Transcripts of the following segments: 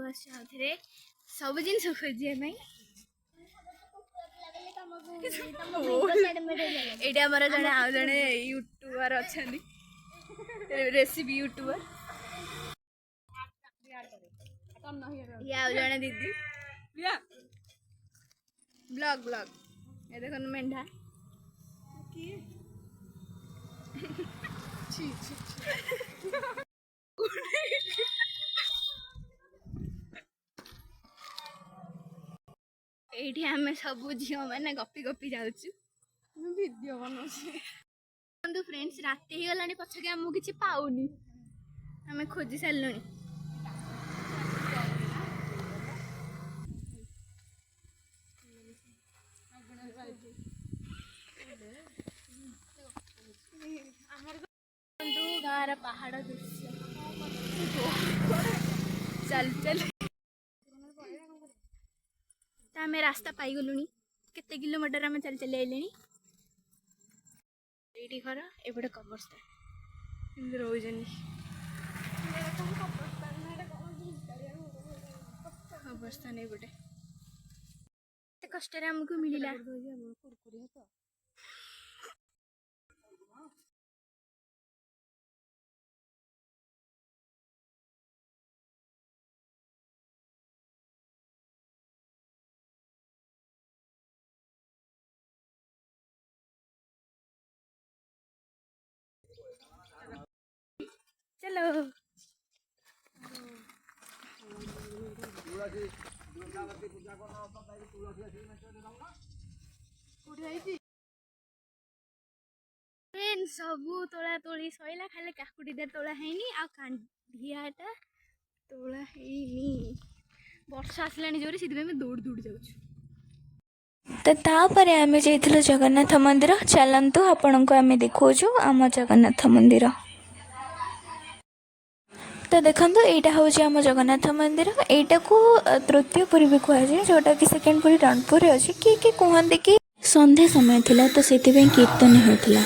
बस सब जिन खोजे ये आमर जड़े आउ जड़े यूट्यूबर अच्छा रेसिपी यूट्यूबर ये आउ जड़े दीदी ब्लॉग ब्लॉग ये देख मेंढा ये आम सब झील मैंने गपी गपी जाऊँ वीडियो बनाऊँ फ्रेंड्स राति हो गलानी पछके आमको किसी पाऊनी आम खोजी सारे गाँव पहाड़ दृश्य चल चल आम रास्ता पाईगलु केते किलोमीटर आम चल चली आइले ये घर एपटे कब्रस्तान रोजनी कब्रस्तान एपटे कष्ट आमको मिलला चलो सब तोला तोली सैला खाली काकुटी दे तोला हैनी आ कांडियाटा तोला हैनी वर्षा आसला जोरे से दौड़ दौड़ जाऊँ तो तापर आम जाइलु जगन्नाथ मंदिर चलतु आपण को आम देखु आम जगन्नाथ मंदिर तो देखो यहाँ हूँ आम जगन्नाथ मंदिर यहाँ को तृतीय पुरी भी कहुए जोटा कि सेकेंड पुरी रणपुर अच्छी किए कि कहते कि संध्या समय थिला तो से कीर्तन होता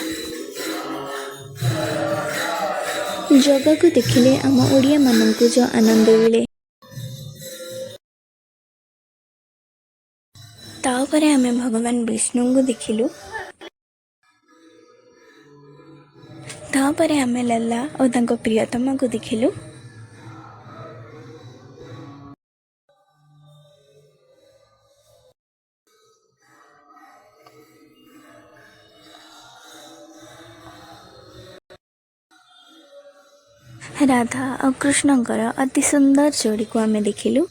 जगह को देखिले आम ओडिया मानक जो आनंद मिले तापर आम भगवान विष्णु को देखिलु तापर आम लला और प्रियतमा को देखिलु राधा और कृष्णकर अति सुंदर जोड़ी को आम देखिलु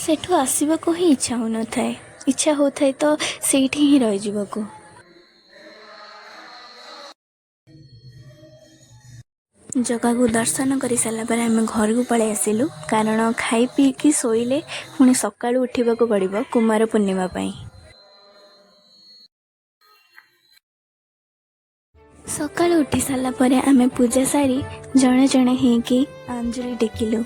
सेठू आसवाक ही इच्छा हो न था इच्छा होता है तो सेठी ही रही जीवको जगह को दर्शन कर सारा पर आम घर को पलि आसिलु कारण खाई पी कि शोइले पुणी सकाळु उठिबाको पड़िबो कुमार पूर्णिमा पई सकाळु उठी सारा पर आम पूजा सारी जणे जणे हेकि अंजलि टेकिलु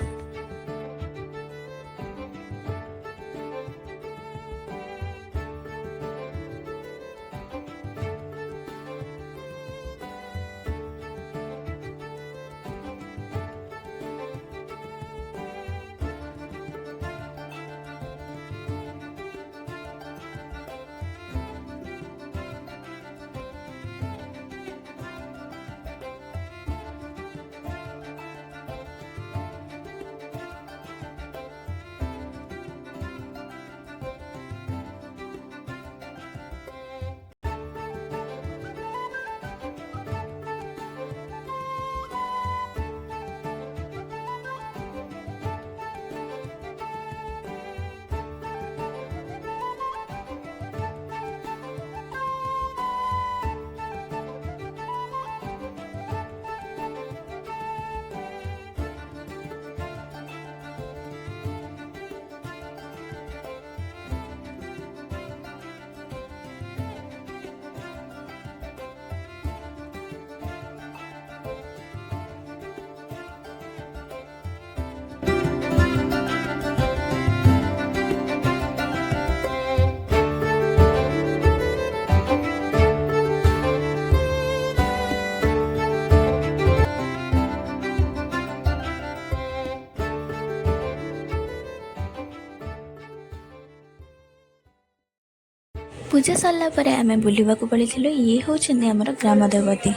ପୂଜା ସରିଲା ପରେ ଆମେ ବୁଲିବାକୁ ପଳେଇଥିଲୁ। ଇଏ ହେଉଛନ୍ତି ଆମର ଗ୍ରାମ ଦେବତୀ।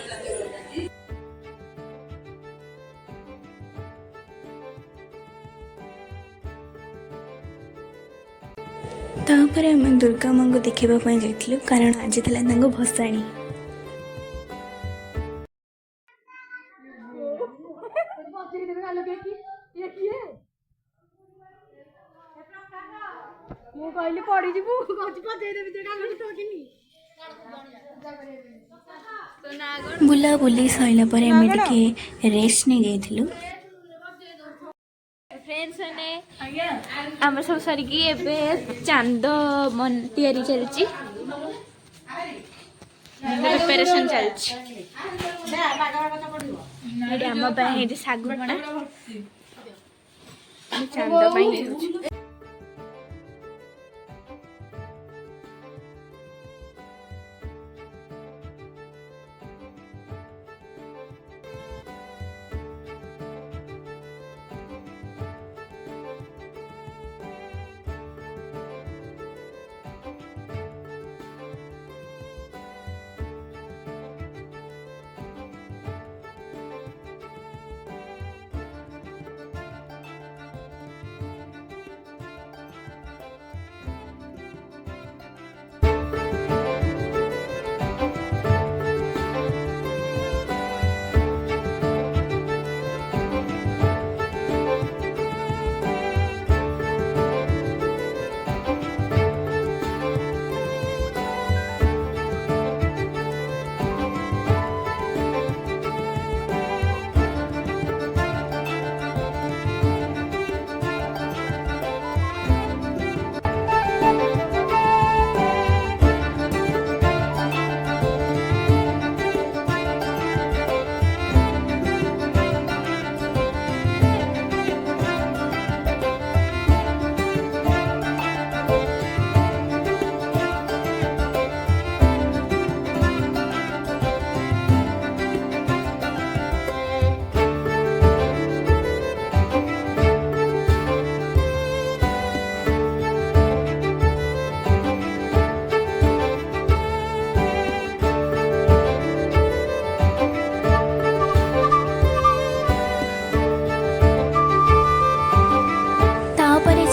ତାପରେ ଆମେ ଦୁର୍ଗା ମାଙ୍କୁ ଦେଖିବା ପାଇଁ ଯାଇଥିଲୁ କାରଣ ଆଜି ଥିଲା ତାଙ୍କ ଭସାଣି। ମୁଁ କହିଲି ପଡିଯିବୁ ବୁଲାବୁଲି ସରିଲା ପରେ ଆମେ ଟିକେ ରେଷ୍ଟ ନେଇଯାଇଥିଲୁ। ଫ୍ରେଣ୍ଡସ୍ ମାନେ ଆମର ସବୁ ସରିକି ଏବେ ଚାନ୍ଦ ତିଆରି ଚାଲିଛି, ପ୍ରିପାରେସନ୍ ଚାଲିଛି। ଏଇଠି ଆମ ପାଇଁ ହେଇଛି ଶାଗୁ ପଣା, ଚାନ୍ଦ ପାଇଁ ହେଉଛି।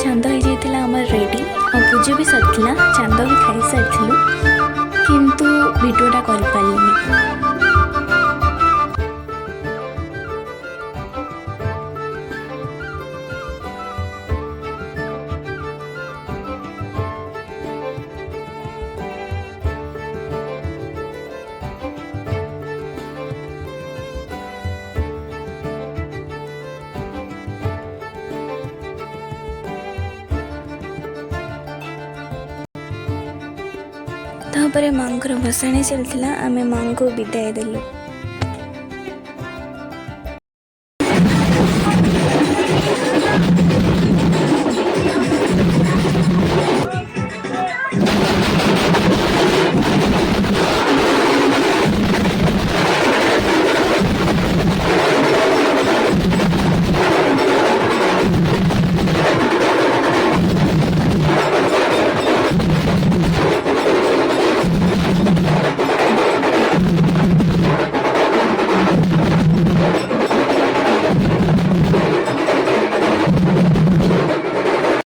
ଚାନ୍ଦ ହେଇଯାଇଥିଲା ଆମର ରେଡ଼ି ଆଉ ପୂଜା ବି ସରିଥିଲା, ଚାନ୍ଦ ବି ଖାଇସାରିଥିଲୁ କିନ୍ତୁ ଭିଡ଼ିଓଟା କରିପାରିଲିନି। ତାପରେ ମାଙ୍କର ଭସାଣି ଚାଲିଥିଲା, ଆମେ ମାଙ୍କୁ ବିଦାୟ ଦେଲୁ।